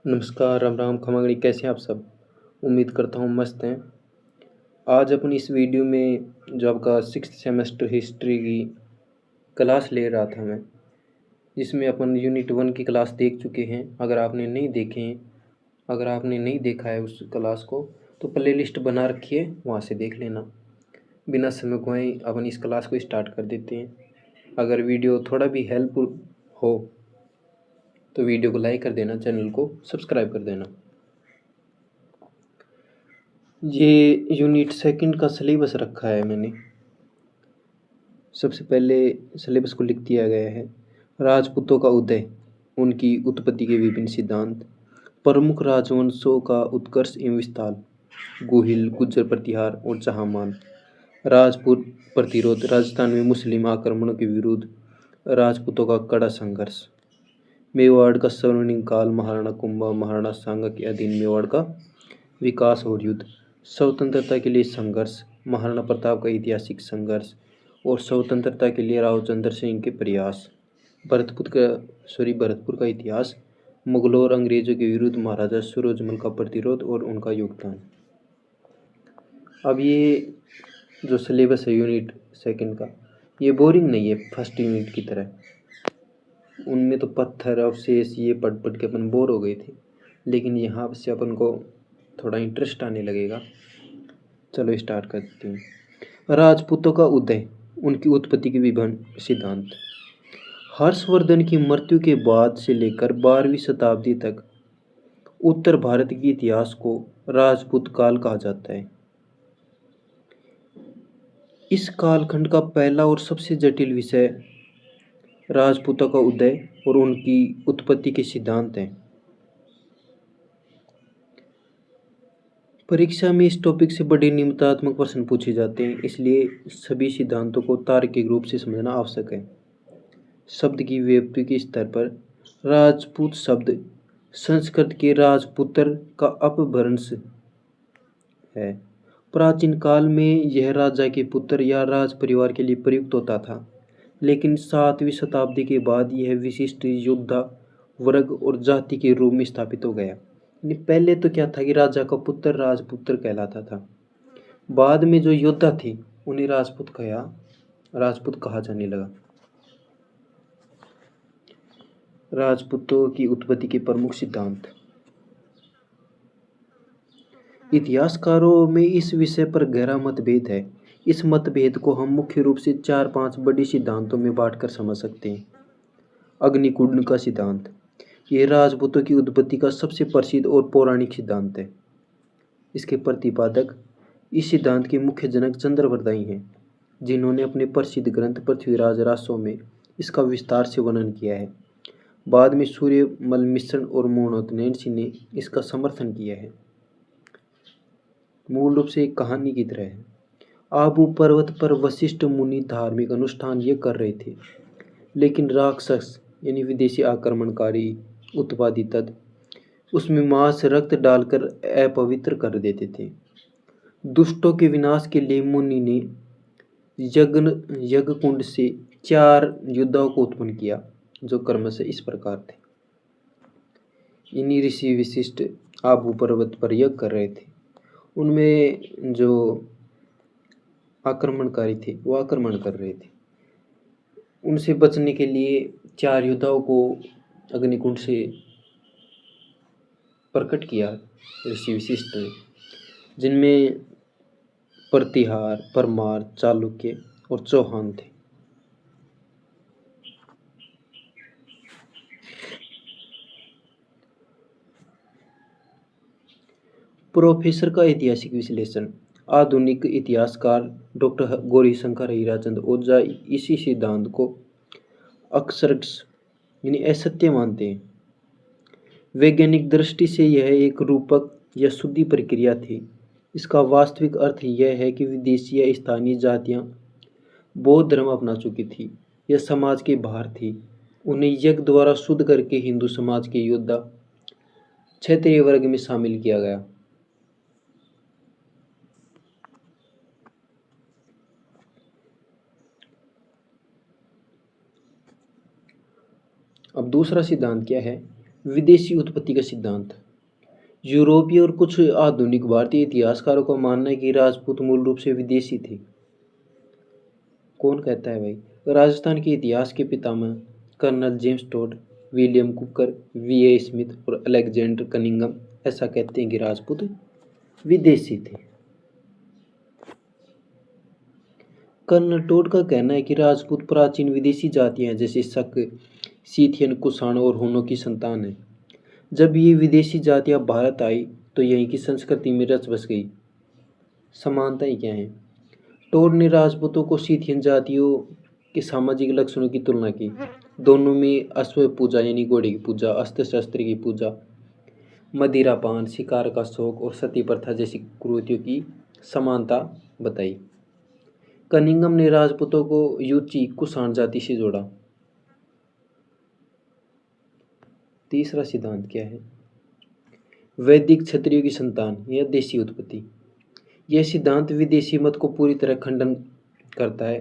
नमस्कार, राम राम, खमागणी, कैसे हैं आप सब? उम्मीद करता हूँ मस्त हैं। आज अपनी इस वीडियो में जो आपका 6th सेमेस्टर हिस्ट्री की क्लास ले रहा था मैं, जिसमें अपन यूनिट 1 की क्लास देख चुके हैं। अगर आपने नहीं देखा है उस क्लास को, तो प्ले लिस्ट बना रखी है, वहाँ से देख लेना। बिना समय गवाए अपन इस क्लास को स्टार्ट कर देते हैं। अगर वीडियो थोड़ा भी हेल्पफुल हो तो वीडियो को लाइक कर देना, चैनल को सब्सक्राइब कर देना। ये यूनिट 2 का सिलेबस रखा है मैंने। सबसे पहले सिलेबस को लिख दिया गया है। राजपूतों का उदय, उनकी उत्पत्ति के विभिन्न सिद्धांत, प्रमुख राजवंशों का उत्कर्ष एवं विस्तार, गोहिल, गुर्जर प्रतिहार और चाहमान, राजपूत प्रतिरोध, राजस्थान में मुस्लिम आक्रमणों के विरुद्ध राजपूतों का कड़ा संघर्ष, मेवाड़ का स्वर्णिम काल, महाराणा कुंभा महाराणा सांगा के अधीन मेवाड़ का विकास और युद्ध, स्वतंत्रता के लिए संघर्ष, महाराणा प्रताप का ऐतिहासिक संघर्ष और स्वतंत्रता के लिए रावचंद्र सिंह के प्रयास, भरतपुर का इतिहास, मुगलों और अंग्रेजों के विरुद्ध महाराजा सूरजमल का प्रतिरोध और उनका योगदान। अब ये जो सिलेबस है यूनिट 2 का, ये बोरिंग नहीं है फर्स्ट यूनिट की तरह। उनमें तो पत्थर अवशेष ये पढ़ के अपन बोर हो गए थे, लेकिन यहाँ से अपन को थोड़ा इंटरेस्ट आने लगेगा। चलो स्टार्ट करते हैं। राजपूतों का उदय, उनकी उत्पत्ति के विभिन्न सिद्धांत। हर्षवर्धन की मृत्यु के बाद से लेकर 12वीं शताब्दी तक उत्तर भारत के इतिहास को राजपूत काल कहा जाता है। इस कालखंड का पहला और सबसे जटिल विषय राजपूतों का उदय और उनकी उत्पत्ति के सिद्धांत हैं। परीक्षा में इस टॉपिक से बड़े निबंधात्मक प्रश्न पूछे जाते हैं, इसलिए सभी सिद्धांतों को तार्किक रूप से समझना आवश्यक है। शब्द की व्युत्पत्ति के स्तर पर राजपूत शब्द संस्कृत के राजपुत्र का अपभ्रंश है। प्राचीन काल में यह राजा के पुत्र या राज परिवार के लिए प्रयुक्त होता था, लेकिन 7वीं शताब्दी के बाद यह विशिष्ट योद्धा वर्ग और जाति के रूप में स्थापित हो गया। पहले तो क्या था कि राजा का पुत्र राजपुत्र कहलाता था। बाद में जो योद्धा थे उन्हें राजपूत कहा जाने लगा। राजपूतों की उत्पत्ति के प्रमुख सिद्धांत। इतिहासकारों में इस विषय पर गहरा मतभेद है। इस मतभेद को हम मुख्य रूप से 4-5 बड़ी सिद्धांतों में बांटकर समझ सकते हैं। अग्निकुंड का सिद्धांत, यह राजपूतों की उत्पत्ति का सबसे प्रसिद्ध और पौराणिक सिद्धांत है। इसके प्रतिपादक, इस सिद्धांत के मुख्य जनक चंद्रवरदायी हैं, जिन्होंने अपने प्रसिद्ध ग्रंथ पृथ्वीराज रासो में इसका विस्तार से वर्णन किया है। बाद में सूर्यमल मिश्र और मोहनोत्नयन सिंह ने इसका समर्थन किया है। मूल रूप से एक कहानी की तरह है। आबू पर्वत पर वशिष्ठ मुनि धार्मिक अनुष्ठान ये कर रहे थे, लेकिन राक्षस यानी विदेशी आक्रमणकारी उत्पादी तत्व उसमें मांस रक्त डालकर अपवित्र कर देते थे। दुष्टों के विनाश के लिए मुनि ने यज्ञ कुंड से 4 योद्धाओं को उत्पन्न किया, जो क्रमशः इस प्रकार थे। इन्हीं ऋषि विशिष्ट आबू पर्वत पर यज्ञ कर रहे थे। उनमें जो आक्रमणकारी थे वो आक्रमण कर रहे थे। उनसे बचने के लिए 4 योद्धाओं को अग्निकुंड से प्रकट किया ऋषि विशिष्ट ने, जिनमें प्रतिहार, परमार, चालुक्य और चौहान थे। प्रोफेसर का ऐतिहासिक विश्लेषण। आधुनिक इतिहासकार डॉक्टर गौरीशंकर हीराचंद ओझा इसी सिद्धांत को अक्षरश यानी असत्य मानते हैं। वैज्ञानिक दृष्टि से यह एक रूपक या शुद्धि प्रक्रिया थी। इसका वास्तविक अर्थ यह है कि विदेशी या स्थानीय जातियां बौद्ध धर्म अपना चुकी थी या समाज के बाहर थी। उन्हें यज्ञ द्वारा शुद्ध करके हिंदू समाज के योद्धा क्षत्रिय वर्ग में शामिल किया गया। अब दूसरा सिद्धांत क्या है? विदेशी उत्पत्ति का सिद्धांत। यूरोपीय और कुछ आधुनिक भारतीय इतिहासकारों का मानना है कि राजपूत मूल रूप से विदेशी थे। कौन कहता है भाई? राजस्थान के इतिहास के पितामह colonel James Tod, William Crooke, V A Smith और अलेक्जेंडर कनिंगम ऐसा कहते हैं कि राजपूत विदेशी थे। कर्नल टोड का कहना है कि राजपूत प्राचीन विदेशी जातियां हैं जैसे शक, सीथियन, कुषाण और हुनों की संतान है। जब ये विदेशी जातियां भारत आई तो यहीं की संस्कृति में रच बस गई। समानताएं क्या हैं? टोड ने राजपूतों को सीथियन जातियों के सामाजिक लक्षणों की तुलना की। दोनों में अश्व पूजा यानी घोड़े की पूजा, अस्त्र शस्त्र की पूजा, मदिरापान, शिकार का शौक और सती प्रथा जैसी कुरीतियों की समानता बताई। कनिंगम ने राजपूतों को यूची कुषाण जाति से जोड़ा। तीसरा सिद्धांत क्या है? वैदिक क्षत्रियों की संतान या देशी उत्पत्ति। यह सिद्धांत विदेशी मत को पूरी तरह खंडन करता है।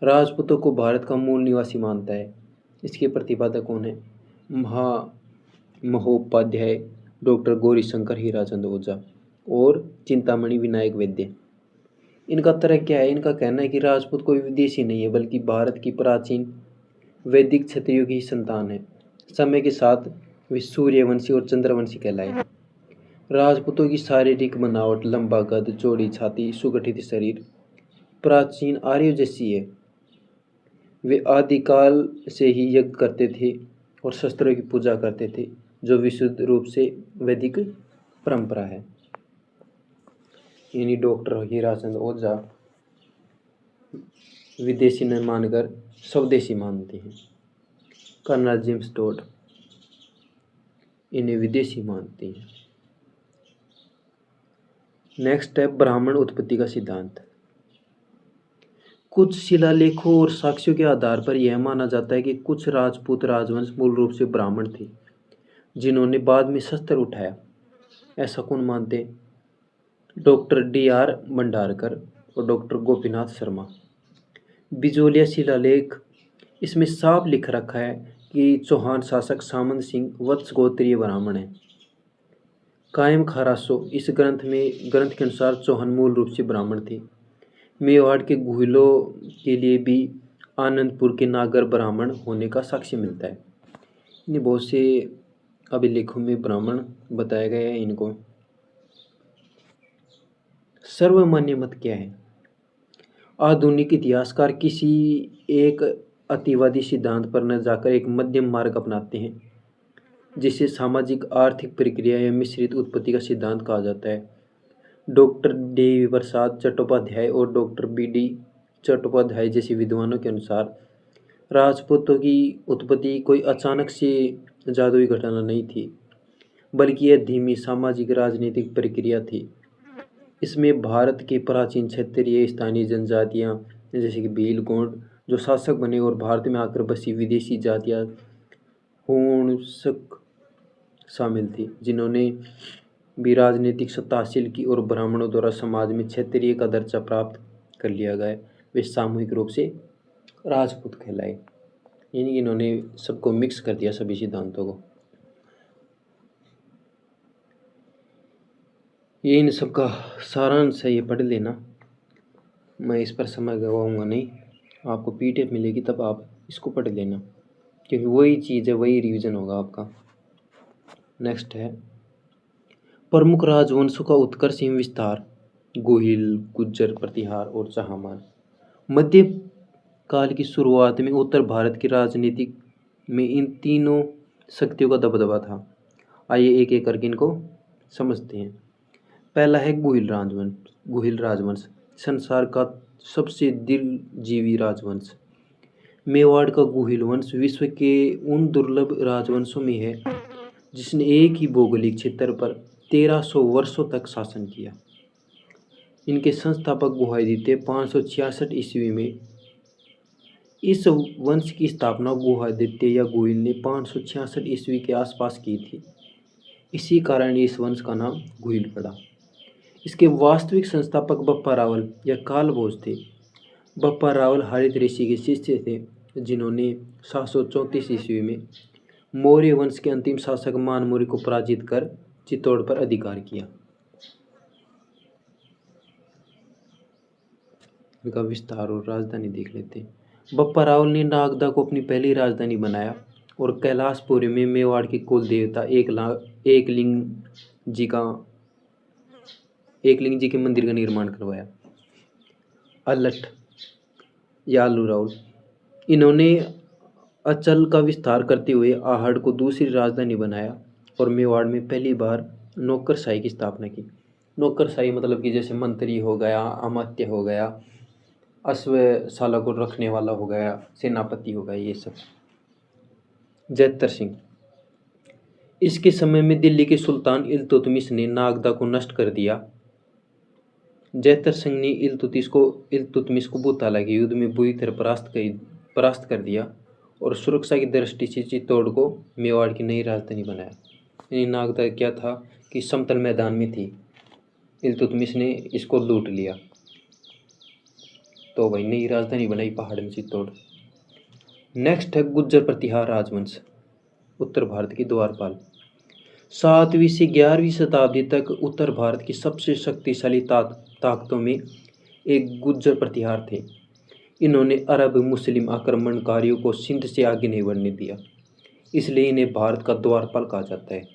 राजपूतों को भारत का मूल निवासी मानता है। इसके प्रतिपादक कौन है? महोपाध्याय, डॉक्टर गौरीशंकर हीराचंद ओझा और चिंतामणि विनायक वैद्य। इनका तर्क क्या है? इनका कहना है कि राजपूत कोई विदेशी नहीं है बल्कि भारत की प्राचीन वैदिक क्षत्रियों की संतान है। समय के साथ वे सूर्यवंशी और चंद्रवंशी कहलाए। राजपूतों की शारीरिक बनावट लंबा कद, चौड़ी छाती, सुगठित शरीर प्राचीन आर्यों जैसी है। वे आदिकाल से ही यज्ञ करते थे और शस्त्रों की पूजा करते थे, जो विशुद्ध रूप से वैदिक परंपरा है। यानी डॉक्टर हीराचंद ओझा विदेशी न मानकर स्वदेशी मानते हैं। कर्नल जेम्स टोड इन्हें विदेशी मानते हैं। नेक्स्ट है ब्राह्मण उत्पत्ति का सिद्धांत। कुछ शिलालेखों और साक्ष्यों के आधार पर यह माना जाता है कि कुछ राजपूत राजवंश मूल रूप से ब्राह्मण थे जिन्होंने बाद में शस्त्र उठाया। ऐसा कौन मानते? Doctor DR. भंडारकर और डॉक्टर गोपीनाथ शर्मा। बिजोलिया शिलालेख, इसमें साफ लिख रखा है कि चौहान शासक सामंत सिंह वत्स गोत्रीय ब्राह्मण है। कायम खरासो, इस ग्रंथ के अनुसार चौहान मूल रूप से ब्राह्मण थे। मेवाड़ के गुहिलों के लिए भी आनंदपुर के नागर ब्राह्मण होने का साक्ष्य मिलता है। इन्हें बहुत से अभिलेखों में ब्राह्मण बताया गया है इनको। सर्वमान्य मत क्या है? आधुनिक इतिहासकार किसी एक अतिवादी सिद्धांत पर न जाकर एक मध्यम मार्ग अपनाते हैं जिसे सामाजिक आर्थिक प्रक्रिया या मिश्रित उत्पत्ति का सिद्धांत कहा जाता है। डॉक्टर देवी प्रसाद चट्टोपाध्याय और डॉक्टर बी.डी. चट्टोपाध्याय जैसे विद्वानों के अनुसार राजपूतों की उत्पत्ति कोई अचानक से जादुई घटना नहीं थी, बल्कि यह धीमी सामाजिक राजनीतिक प्रक्रिया थी। इसमें भारत के प्राचीन क्षेत्रीय स्थानीय जनजातियां जैसे कि भील, गोंड जो शासक बने और भारत में आकर बसी विदेशी जातियां हूणसक शामिल थी, जिन्होंने भी राजनीतिक सत्ता हासिल की और ब्राह्मणों द्वारा समाज में क्षेत्रीय का दर्जा प्राप्त कर लिया गया। वे सामूहिक रूप से राजपूत कहलाए। यानी कि इन्होंने सबको मिक्स कर दिया, सभी सिद्धांतों को। ये इन सब का सारांश है, ये पढ़ लेना। मैं इस पर समय गवाऊंगा नहीं, आपको पीडीएफ मिलेगी तब आप इसको पढ़ लेना, क्योंकि वही चीज़ है, वही रिवीजन होगा आपका। नेक्स्ट है प्रमुख राजवंशों का उत्कर्ष एवं विस्तार। गोहिल, गुज्जर, प्रतिहार और चाहमान। मध्य काल की शुरुआत में उत्तर भारत की राजनीति में इन तीनों शक्तियों का दबदबा था। आइए एक एक करके इनको समझते हैं। पहला है गुहिल राजवंश, संसार का सबसे दीर्घजीवी राजवंश। मेवाड़ का गुहिल वंश विश्व के उन दुर्लभ राजवंशों में है जिसने एक ही भौगोलिक क्षेत्र पर 1300 वर्षों तक शासन किया। इनके संस्थापक गुहादित्य 566 ईस्वी में। इस वंश की स्थापना गुहादित्य या गुहिल ने 566 ईस्वी के आसपास की थी। इसी कारण इस वंश का नाम गुहिल पड़ा। इसके वास्तविक संस्थापक बप्पा रावल या काल भोज थे। बप्पा रावल हरित ऋषि के शिष्य थे। जिन्होंने 734 ईस्वी में मौर्य वंश के अंतिम शासक मान मौर्य को पराजित कर चित्तौड़ पर अधिकार किया। इनका विस्तार और राजधानी देख लेते हैं। बप्पा रावल ने नागदा को अपनी पहली राजधानी बनाया और कैलाशपुरी में मेवाड़ के कुल देवता एकलिंग जी के मंदिर का निर्माण करवाया। अलठ या आलू रावल, इन्होंने अचल का विस्तार करते हुए आहड़ को दूसरी राजधानी बनाया और मेवाड़ में पहली बार नौकरशाही की स्थापना की। नौकरशाही मतलब कि जैसे मंत्री हो गया, अमात्य हो गया, अश्वशाला को रखने वाला हो गया, सेनापति हो गया, ये सब। जैतर सिंह, इसके समय में दिल्ली के सुल्तान इल्तुतमिश ने नागदा को नष्ट कर दिया। जैतर सिंह ने इल्तुतमिश को बुताला के युद्ध में बुरी तरह परास्त कर दिया और सुरक्षा की दृष्टि से चित्तौड़ को मेवाड़ की नई राजधानी बनाया। यानी नागदा क्या था कि समतल मैदान में थी, इल्तुतमिश ने इसको लूट लिया, तो भाई नई राजधानी बनाई पहाड़ में चित्तौड़। नेक्स्ट है गुज्जर प्रतिहार राजवंश, उत्तर भारत की द्वारपाल। 7वीं से 11वीं शताब्दी तक उत्तर भारत की सबसे शक्तिशाली ताकतों में एक गुज्जर प्रतिहार थे। इन्होंने अरब मुस्लिम आक्रमणकारियों को सिंध से आगे नहीं बढ़ने दिया, इसलिए इन्हें भारत का द्वारपाल कहा जाता है।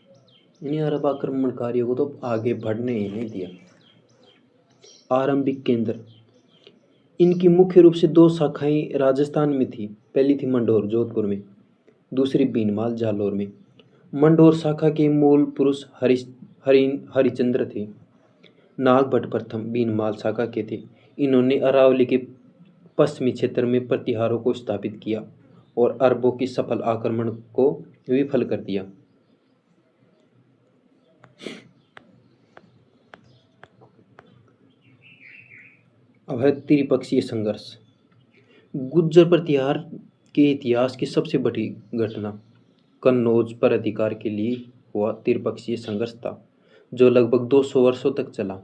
इन्हें अरब आक्रमणकारियों को तो आगे बढ़ने ही नहीं दिया। आरंभिक केंद्र, इनकी मुख्य रूप से 2 शाखाएं राजस्थान में थी। पहली थी मंडोर जोधपुर में, दूसरी बीनमाल जालौर में। मंडोर शाखा के मूल पुरुष हरिचंद्र थे। नागभट्ट प्रथम बीनमाल शाखा के थे। इन्होंने अरावली के पश्चिमी क्षेत्र में प्रतिहारों को स्थापित किया और अरबों की सफल आक्रमण को विफल कर दिया। अब है त्रिपक्षीय संघर्ष। गुज्जर प्रतिहार के इतिहास की सबसे बड़ी घटना कन्नौज पर अधिकार के लिए हुआ त्रिपक्षीय संघर्ष था, जो लगभग 200 वर्षों तक चला।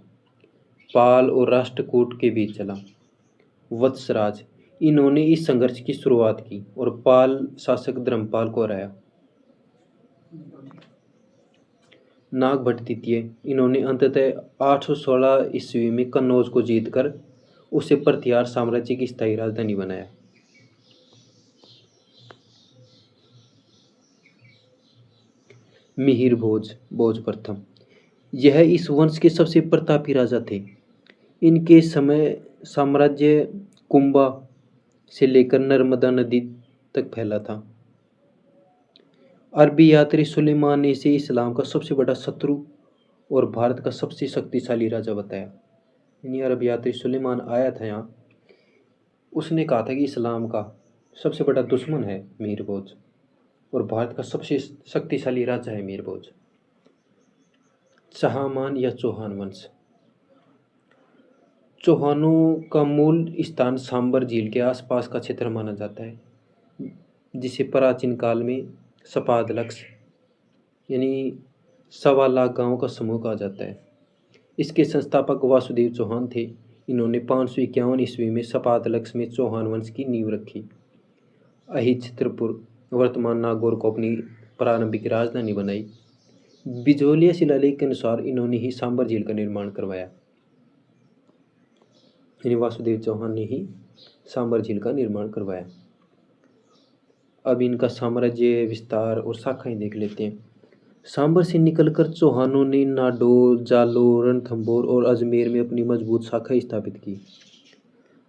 पाल और राष्ट्रकूट के बीच चला। वत्सराज, इन्होंने इस संघर्ष की शुरुआत की और पाल शासक धर्मपाल को हराया। नागभट्ट द्वितीय, इन्होंने अंततः 816 ईस्वी में कन्नौज को जीतकर उसे प्रतिहार साम्राज्य की स्थायी राजधानी बनाया। मिहिर भोज प्रथम, यह इस वंश के सबसे प्रतापी राजा थे। इनके समय साम्राज्य कुंभा से लेकर नर्मदा नदी तक फैला था। अरबी यात्री सुलेमान ने इसे इस्लाम का सबसे बड़ा शत्रु और भारत का सबसे शक्तिशाली राजा बताया। यानी अरब यात्री सुलेमान आया था यहाँ, उसने कहा था कि इस्लाम का सबसे बड़ा दुश्मन है मिहिर भोज और भारत का सबसे शक्तिशाली राजा है मिहिर भोज। चहामान या चौहान वंश, चौहानों का मूल स्थान सांबर झील के आसपास का क्षेत्र माना जाता है, जिसे प्राचीन काल में सपादलक्ष यानी 1.25 लाख गांवों का समूह कहा जाता है। इसके संस्थापक वासुदेव चौहान थे। इन्होंने 551 ईस्वी में सपादलक्ष में चौहान वंश की नींव रखी। अहिच्छत्रपुर वर्तमान नागौर को अपनी प्रारंभिक राजधानी बनाई। बिजोलिया शिलालेख के अनुसार इन्होंने ही सांबर झील का निर्माण करवाया। यानी वासुदेव चौहान ने ही सांबर झील का निर्माण करवाया। अब इनका साम्राज्य विस्तार और शाखाएं देख लेते हैं। सांबर से निकलकर चौहानों ने नाडोर, जालोर, रणथंभौर और अजमेर में अपनी मजबूत शाखाएं स्थापित की।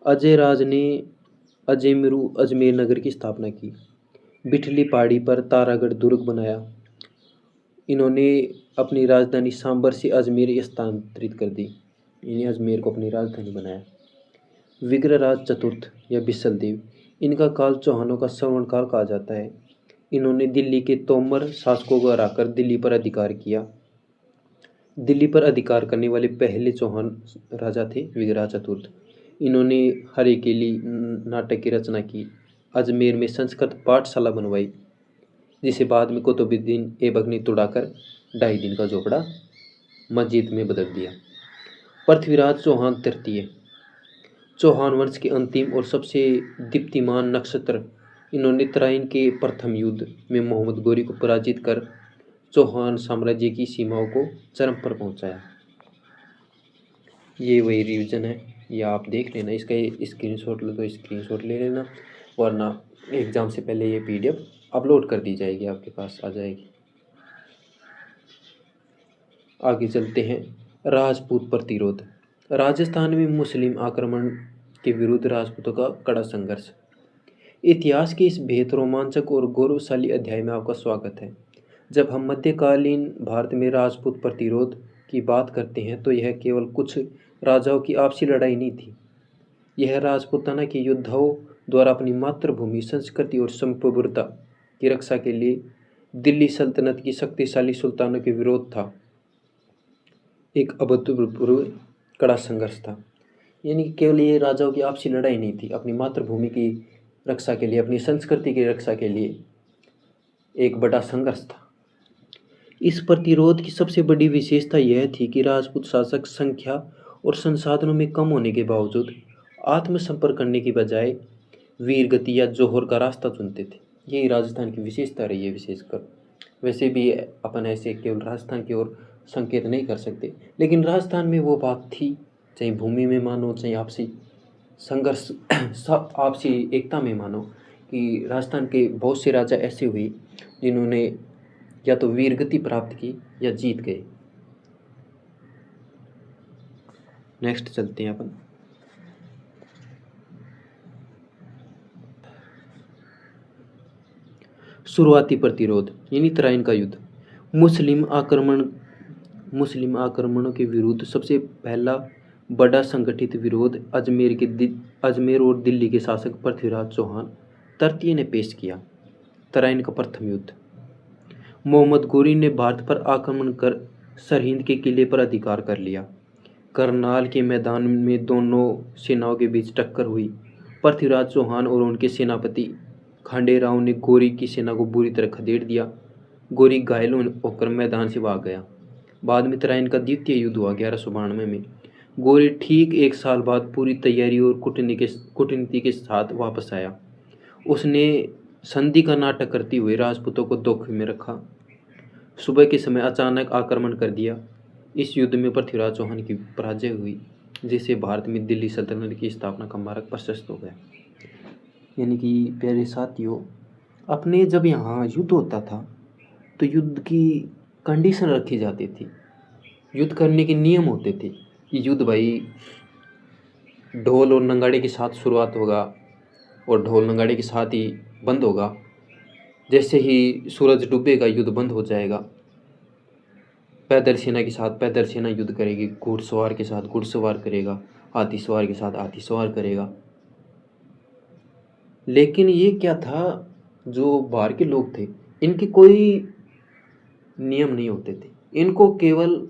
अजय राज ने अजमेर नगर की स्थापना की। बिठली पहाड़ी पर तारागढ़ दुर्ग बनाया। इन्होंने अपनी राजधानी सांबर से अजमेर स्थानांतरित कर दी। इन्हें अजमेर को अपनी राजधानी बनाया। विग्रहराज चतुर्थ या बिसलदेव, इनका काल चौहानों का श्रवण काल कहा जाता है। इन्होंने दिल्ली के तोमर शासकों को हराकर दिल्ली पर अधिकार किया। दिल्ली पर अधिकार करने वाले पहले चौहान राजा थे विग्रहराज चतुर्थ। इन्होंने हरेकेली नाटक की रचना की। अजमेर में संस्कृत पाठशाला बनवाई, जिसे बाद में कुतुबुद्दीन ऐबक ने तोड़ाकर 2.5 दिन का झोपड़ा मस्जिद में बदल दिया। पृथ्वीराज चौहान तृतीय, चौहान वंश के अंतिम और सबसे दीप्तिमान नक्षत्र इन्होंने तराइन के प्रथम युद्ध में मोहम्मद गोरी को पराजित कर चौहान साम्राज्य की सीमाओं को चरम पर पहुंचाया। ये वही रिवीजन है, ये आप देख लेना, इसका स्क्रीनशॉट लो तो स्क्रीनशॉट ले लेना, वरना एग्ज़ाम से पहले ये PDF अपलोड कर दी जाएगी, आपके पास आ जाएगी। आगे चलते हैं। राजपूत प्रतिरोध। राजस्थान में मुस्लिम आक्रमण के विरुद्ध राजपूतों का कड़ा संघर्ष। इतिहास के इस बेहद रोमांचक और गौरवशाली अध्याय में आपका स्वागत है। जब हम मध्यकालीन भारत में राजपूत प्रतिरोध की बात करते हैं तो यह केवल कुछ राजाओं की आपसी लड़ाई नहीं थी। यह राजपूताना के योद्धाओं द्वारा अपनी मातृभूमि, संस्कृति और संप्रभुता की रक्षा के लिए दिल्ली सल्तनत की शक्तिशाली सुल्तानों के विरोध था। एक अभूतपूर्व कड़ा संघर्ष था। यानी कि केवल ये राजाओं की आपसी लड़ाई नहीं थी, अपनी मातृभूमि की रक्षा के लिए, अपनी संस्कृति की रक्षा के लिए एक बड़ा संघर्ष था। इस प्रतिरोध की सबसे बड़ी विशेषता यह थी कि राजपूत शासक संख्या और संसाधनों में कम होने के बावजूद आत्मसंपर्क करने की बजाय वीर गति या जौहर का रास्ता चुनते थे। यही राजस्थान की विशेषता रही है विशेषकर। वैसे भी अपन ऐसे केवल राजस्थान की ओर संकेत नहीं कर सकते, लेकिन राजस्थान में वो बात थी, चाहे भूमि में मानो, चाहे आपसी संघर्ष, आपसी एकता में मानो, कि राजस्थान के बहुत से राजा ऐसे हुए जिन्होंने या तो वीरगति प्राप्त की या जीत गए। नेक्स्ट चलते हैं अपन। शुरुआती प्रतिरोध यानी तराइन का युद्ध। मुस्लिम आक्रमणों के विरुद्ध सबसे पहला बड़ा संगठित विरोध अजमेर और दिल्ली के शासक पृथ्वीराज चौहान तृतीय ने पेश किया। तराइन का प्रथम युद्ध। मोहम्मद गोरी ने भारत पर आक्रमण कर सरहिंद के किले पर अधिकार कर लिया। करनाल के मैदान में दोनों सेनाओं के बीच टक्कर हुई। पृथ्वीराज चौहान और उनके सेनापति खांडेराव ने गोरी की सेना को बुरी तरह खदेड़ दिया। गोरी घायल होकर मैदान से भाग गया। बाद में तराइन का द्वितीय युद्ध हुआ 1192 में। गोरी ठीक 1 साल बाद पूरी तैयारी और कूटनीति के साथ वापस आया। उसने संधि का नाटक करते हुए राजपूतों को धोखे में रखा। सुबह के समय अचानक आक्रमण कर दिया। इस युद्ध में पृथ्वीराज चौहान की पराजय हुई, जिससे भारत में दिल्ली सल्तनत की स्थापना का मार्ग प्रशस्त हो गया। यानी कि प्यारे साथियों, अपने जब यहाँ युद्ध होता था तो युद्ध की कंडीशन रखी जाती थी, युद्ध करने के नियम होते थे कि युद्ध भाई ढोल और नगाड़े के साथ शुरुआत होगा और ढोल नगाड़े के साथ ही बंद होगा। जैसे ही सूरज डूबेगा युद्ध बंद हो जाएगा। पैदल सेना के साथ पैदल सेना युद्ध करेगी, घुड़सवार के साथ घुड़सवार करेगा, हाथी सवार के साथ हाथी सवार करेगा। लेकिन ये क्या था, जो बाहर के लोग थे इनके कोई नियम नहीं होते थे, इनको केवल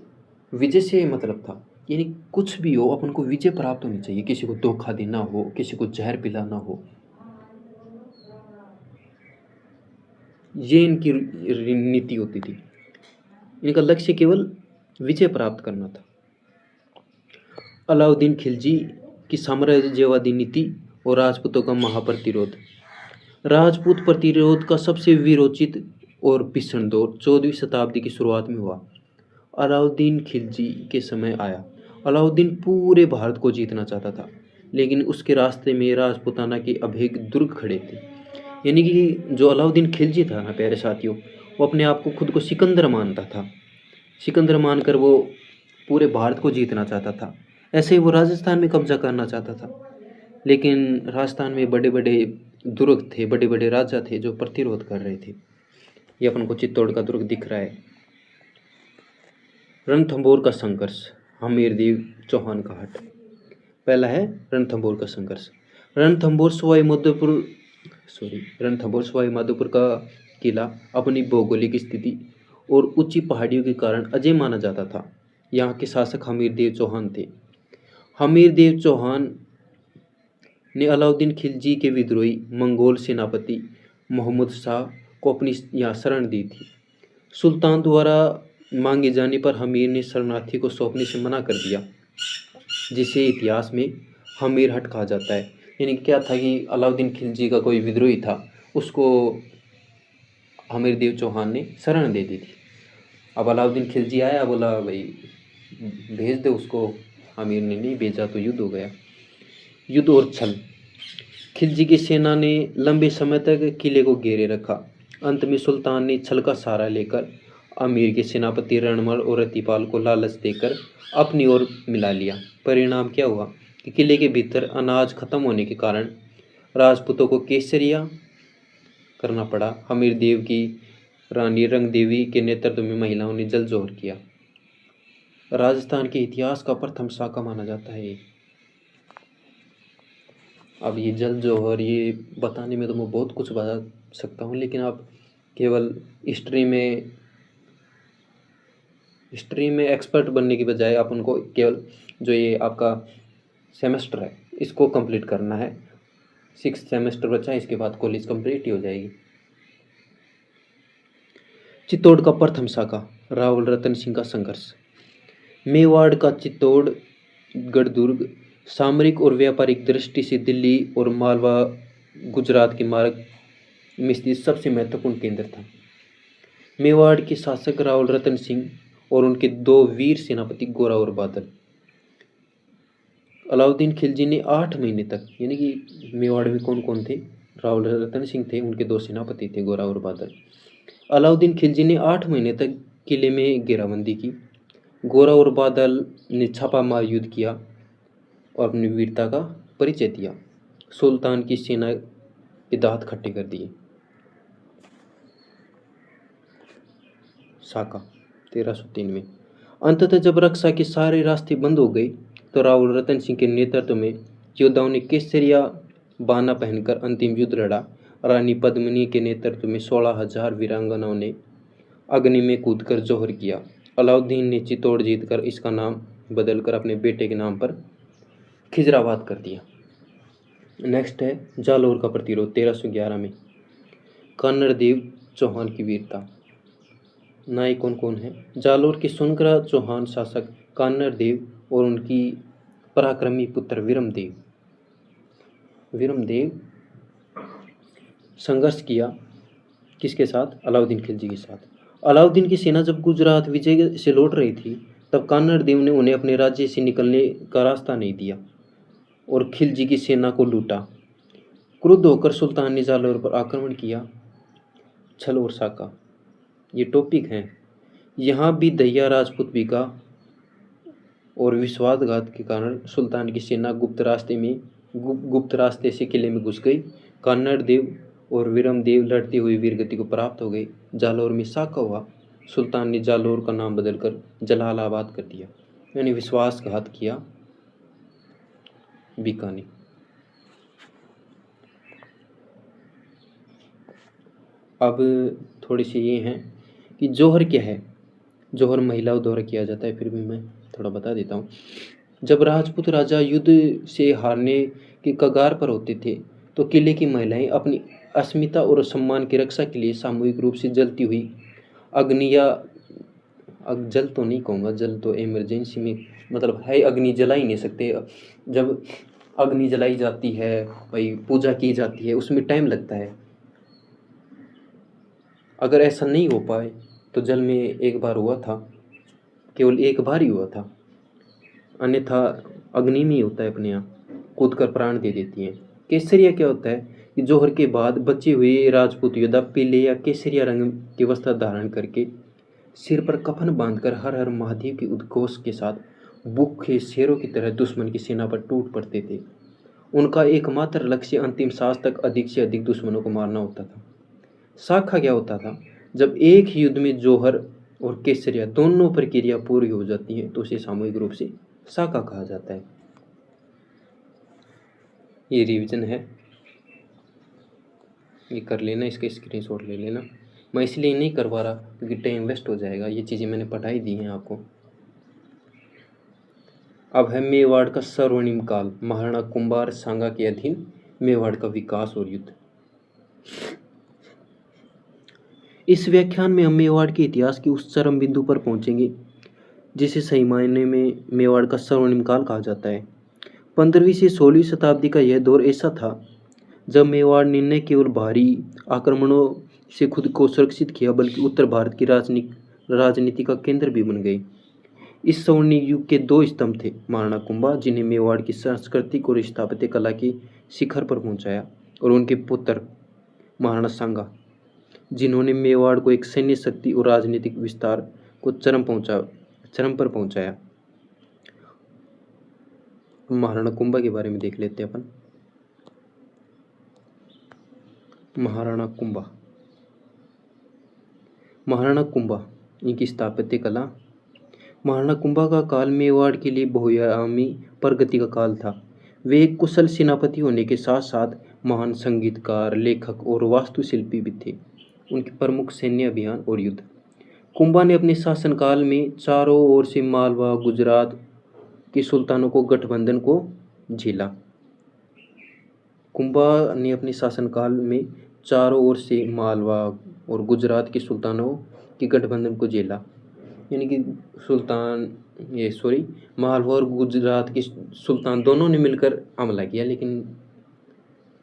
विजय से मतलब था। यानी कुछ भी हो, अपन को विजय प्राप्त होनी चाहिए, किसी को धोखा देना हो, किसी को जहर पिलाना हो, ये इनकी नीति होती थी। इनका लक्ष्य केवल विजय प्राप्त करना था। अलाउद्दीन खिलजी की साम्राज्यवादी नीति और राजपूतों का महाप्रतिरोध। राजपूत प्रतिरोध का सबसे वीरोचित और भीषण दौर 14वीं शताब्दी की शुरुआत में हुआ। अलाउद्दीन खिलजी के समय आया। अलाउद्दीन पूरे भारत को जीतना चाहता था, लेकिन उसके रास्ते में राजपूताना के अभेद्य दुर्ग खड़े थे। यानी कि जो अलाउद्दीन खिलजी था ना प्यारे साथियों, वो अपने आप को खुद को सिकंदर मानता था। सिकंदर मानकर वो पूरे भारत को जीतना चाहता था। ऐसे ही वो राजस्थान में कब्जा करना चाहता था, लेकिन राजस्थान में बड़े बड़े दुर्ग थे, बड़े बड़े राजा थे जो प्रतिरोध कर रहे थे। ये अपन को चित्तौड़ का दुर्ग दिख रहा है। रणथंभौर का संघर्ष, हमीरदेव चौहान का हट। पहला है रणथंभौर का संघर्ष। रणथंभौर सवाई माधोपुर का किला अपनी भौगोलिक स्थिति और ऊंची पहाड़ियों के कारण अजय माना जाता था। यहाँ के शासक हमीरदेव चौहान थे। हमीरदेव चौहान ने अलाउद्दीन खिलजी के विद्रोही मंगोल सेनापति मोहम्मद शाह को अपनी यहाँ शरण दी थी। सुल्तान द्वारा मांगे जाने पर हमीर ने शरणार्थी को सौंपने से मना कर दिया, जिसे इतिहास में हमीर हट कहा जाता है। यानी क्या था कि अलाउद्दीन खिलजी का कोई विद्रोही था उसको हमीरदेव चौहान ने शरण दे दी थी। अब अलाउद्दीन खिलजी आया, बोला भाई भेज दे उसको। आमिर ने नहीं भेजा तो युद्ध हो गया। युद्ध और छल। खिलजी की सेना ने लंबे समय तक किले को घेरे रखा। अंत में सुल्तान ने छल का सहारा लेकर आमिर के सेनापति रणमल और रतिपाल को लालच देकर अपनी ओर मिला लिया। परिणाम क्या हुआ कि किले के भीतर अनाज खत्म होने के कारण राजपूतों को केसरिया करना पड़ा। हमीर देव की रानी रंग देवी के नेतृत्व में महिलाओं ने जल जोहर किया। राजस्थान के इतिहास का प्रथम साका माना जाता है ये। अब ये जल जोहर ये बताने में तो मैं बहुत कुछ बता सकता हूँ, लेकिन आप केवल हिस्ट्री में एक्सपर्ट बनने की बजाय आप उनको केवल जो ये आपका सेमेस्टर है इसको कंप्लीट करना है। 6 सेमेस्टर बचा है, इसके बाद कॉलेज कंप्लीट ही हो जाएगी। चित्तौड़ का प्रथम साका, रावल रतन सिंह का संघर्ष। मेवाड़ का चित्तौड़गढ़ दुर्ग सामरिक और व्यापारिक दृष्टि से दिल्ली और मालवा गुजरात के मार्ग में स्थित सबसे महत्वपूर्ण केंद्र था। मेवाड़ के शासक रावल रतन सिंह और उनके 2 वीर सेनापति गोरा और बादल। अलाउद्दीन खिलजी ने 8 महीने तक, यानी कि मेवाड़ में कौन कौन थे? रावल रतन सिंह थे, उनके 2 सेनापति थे गोरा और बादल। अलाउद्दीन खिलजी ने 8 महीने तक किले में घेराबंदी की। गोरा और बादल ने छापामार युद्ध किया और अपनी वीरता का परिचय दिया। सुल्तान की सेना के दांत खट्टे कर दिए। साका 1303 में। अंततः जब रक्षा के सारे रास्ते बंद हो गए तो रावल रतन सिंह के नेतृत्व में योद्धाओं ने केसरिया बाना पहनकर अंतिम युद्ध लड़ा। रानी पद्मिनी के नेतृत्व में 16,000 वीरांगनाओं ने अग्नि में कूदकर जौहर किया। अलाउद्दीन ने चित्तौड़ जीतकर इसका नाम बदलकर अपने बेटे के नाम पर खिजराबाद कर दिया। नेक्स्ट है जालौर का प्रतिरोध 1311 में। कन्नड़ देव चौहान की वीरता। नायक कौन कौन है? जालौर के सुनकरा चौहान शासक कन्नड़ देव और उनकी पराक्रमी पुत्र वीरमदेव संघर्ष किया। किसके साथ? अलाउद्दीन खिलजी के साथ। अलाउद्दीन की सेना जब गुजरात विजय से लौट रही थी तब कन्नड़ देव ने उन्हें अपने राज्य से निकलने का रास्ता नहीं दिया और खिलजी की सेना को लूटा। क्रुद्ध होकर सुल्तान ने जालौर पर आक्रमण किया। छल और साका ये टॉपिक हैं। यहाँ भी दहिया राजपूत बिका और विश्वासघात के कारण सुल्तान की सेना गुप्त रास्ते से किले में घुस गई। कन्नड़ देव और वीरमदेव लड़ती हुई वीरगति को प्राप्त हो गई। जालौर में साका हुआ। सुल्तान ने जालौर का नाम बदलकर जलालाबाद कर दिया, यानी विश्वासघात किया बीका ने। अब थोड़ी सी ये हैं कि जौहर क्या है। जौहर महिलाओं द्वारा किया जाता है, फिर भी मैं थोड़ा बता देता हूँ। जब राजपूत राजा युद्ध से हारने की कगार पर होते थे तो किले की महिलाएं अपनी अस्मिता और सम्मान की रक्षा के लिए सामूहिक रूप से जलती हुई अग्नि या जल तो नहीं कहूँगा, जल तो इमरजेंसी में मतलब है, अग्नि जला ही नहीं सकते। जब अग्नि जलाई जाती है, भाई पूजा की जाती है, उसमें टाइम लगता है। अगर ऐसा नहीं हो पाए तो जल में एक बार हुआ था, केवल एक बार ही हुआ था, अन्यथा अग्नि में ही होता है, अपने यहाँ कूद कर प्राण दे देती हैं। केसरिया क्या होता है कि जौहर के बाद बचे हुए राजपूत योद्धा पीले या केसरिया रंग की वस्त्र धारण करके सिर पर कफन बांधकर हर हर महादेव के उद्घोष के साथ भूखे शेरों की तरह दुश्मन की सेना पर टूट पड़ते थे। उनका एकमात्र लक्ष्य अंतिम सांस तक अधिक से अधिक दुश्मनों को मारना होता था। साका क्या होता था? जब एक ही युद्ध में जौहर और केसरिया दोनों प्रक्रिया पूरी हो जाती है तो उसे सामूहिक रूप से साका कहा जाता है। ये रिवीजन है, ये कर लेना, इसके स्क्रीनशॉट ले लेना। मैं इसलिए नहीं करवा रहा क्योंकि टाइम वेस्ट हो जाएगा, ये चीज़ें मैंने पढ़ाई दी हैं आपको। अब है मेवाड़ का स्वर्णिम काल, महाराणा कुंभार सांगा के अधीन मेवाड़ का विकास और युद्ध। इस व्याख्यान में हम मेवाड़ के इतिहास के उस चरम बिंदु पर पहुंचेंगे जिसे सही मायने में मेवाड़ का स्वर्णिम काल कहा जाता है। 15वीं से 16वीं शताब्दी का यह दौर ऐसा था जब मेवाड़ ने न केवल भारी आक्रमणों से खुद को सुरक्षित किया बल्कि उत्तर भारत की राजनीति का केंद्र भी बन गए। इस स्वर्णिम युग के दो स्तंभ थे, महाराणा कुंभा जिन्हें मेवाड़ की सांस्कृतिक और स्थापत्य कला के शिखर पर पहुंचाया, और उनके पुत्र महाराणा सांगा जिन्होंने मेवाड़ को एक सैन्य शक्ति और राजनीतिक विस्तार को चरम पर पहुंचाया। महाराणा कुंभा के बारे में देख लेते हैं अपन। महाराणा कुंभा इनकी स्थापत्य कला। महाराणा कुंभा का काल मेवाड़ के लिए बहुआयामी प्रगति का काल था। वे एक कुशल सेनापति होने के साथ साथ महान संगीतकार, लेखक और वास्तुशिल्पी भी थे। उनके प्रमुख सैन्य अभियान और युद्ध। कुंभा ने अपने शासनकाल में चारों ओर से मालवा, गुजरात के सुल्तानों को गठबंधन को झेला। कुंभा ने अपने शासनकाल में चारों ओर से मालवा और गुजरात के सुल्तानों के गठबंधन को झेला, यानी कि मालवा और गुजरात के सुल्तान दोनों ने मिलकर हमला किया, लेकिन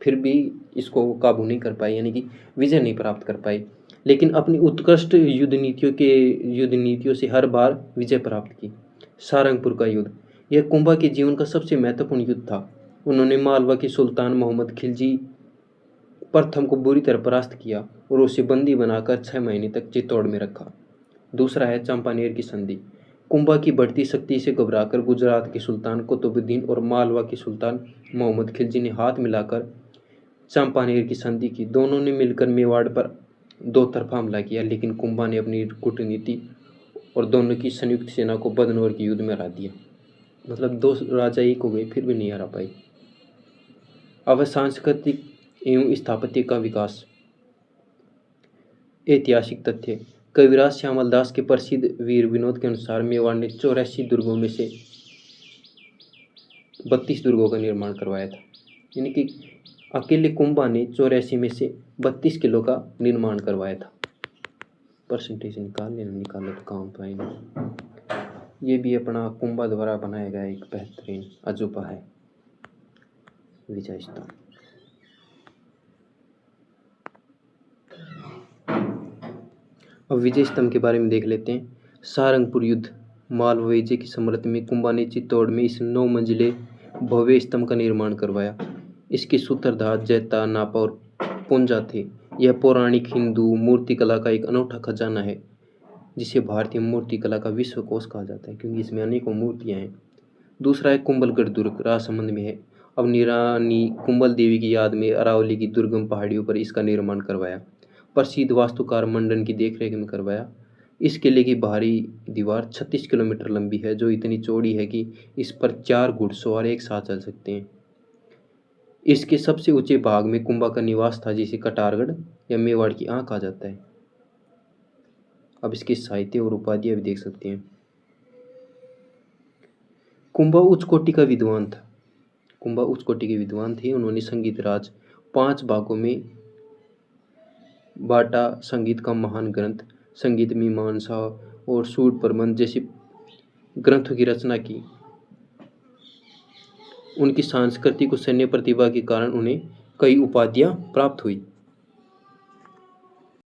फिर भी इसको काबू नहीं कर पाए, यानी कि विजय नहीं प्राप्त कर पाए। लेकिन अपनी उत्कृष्ट युद्ध नीतियों से हर बार विजय प्राप्त की। सारंगपुर का युद्ध, यह कुंभा के जीवन का सबसे महत्वपूर्ण युद्ध था। उन्होंने मालवा के सुल्तान मोहम्मद खिलजी प्रथम को बुरी तरह परास्त किया और उसे बंदी बनाकर 6 महीने तक चित्तौड़ में रखा। दूसरा है चंपानेर की संधि। कुंभा की बढ़ती शक्ति से घबराकर गुजरात के सुल्तान कुतुबुद्दीन और मालवा के सुल्तान मोहम्मद खिलजी ने हाथ मिलाकर चंपानेर की संधि की। दोनों ने मिलकर मेवाड़ पर दो तरफा हमला किया, लेकिन कुंभा ने अपनी कूटनीति और दोनों की संयुक्त सेना को बदनौर के युद्ध में हरा दिया। मतलब दो राजा एक हो गए, फिर भी नहीं हरा पाए। अब सांस्कृतिक एवं स्थापत्य का विकास। ऐतिहासिक तथ्य। कविराज श्यामल दास के प्रसिद्ध वीर विनोद के अनुसार मेवाड़ ने 84 दुर्गों में से 32 दुर्गों का निर्माण करवाया था, यानी कि अकेले कुंभा ने 84 में से 32 किलो का निर्माण करवाया था। परसेंटेज निकालो तो काम पाएंगे। ये भी अपना कुंभा द्वारा बनाया गया एक बेहतरीन अजूबा है, विजय स्तंभ। अब विजय स्तंभ के बारे में देख लेते हैं। सारंगपुर युद्ध। मालवा विजय की स्मृति में कुंभा ने चित्तौड़ में इस 9 मंजिले भव्य स्तंभ का निर्माण करवाया। इसके सूत्रधार जैता, नापा और पुंजा थे। यह पौराणिक हिंदू मूर्तिकला का एक अनूठा खजाना है, जिसे भारतीय मूर्तिकला का विश्वकोश कहा जाता है, क्योंकि इसमें अनेकों मूर्तियां हैं। दूसरा है कुंभलगढ़ दुर्ग, राजसमंद में है। अब रानी कुंभल देवी की याद में अरावली की दुर्गम पहाड़ियों पर इसका निर्माण करवाया। प्रसिद्ध वास्तुकार मंडन की देखरेख में करवाया। इस किले की बाहरी दीवार 36 किलोमीटर लंबी है, जो इतनी चौड़ी है कि इस पर 4 घुड़सवार एक साथ चल सकते हैं। इसके सबसे ऊंचे भाग में कुंभा का निवास था, जिसे कटारगढ़ या मेवाड़ की आंख कहा जाता है। अब इसके साहित्य और उपाधियां भी देख सकते हैं। कुंभा उच्च कोटि का विद्वान था। कुंभा उच्च कोटि के विद्वान थे। उन्होंने संगीत राज 5 भागों में बाटा। संगीत का महान ग्रंथ, संगीत मीमांसा और सूर प्रबंध जैसे ग्रंथों की रचना की। उनकी सांस्कृतिक और सैन्य प्रतिभा के कारण उन्हें कई उपाधियां प्राप्त हुई।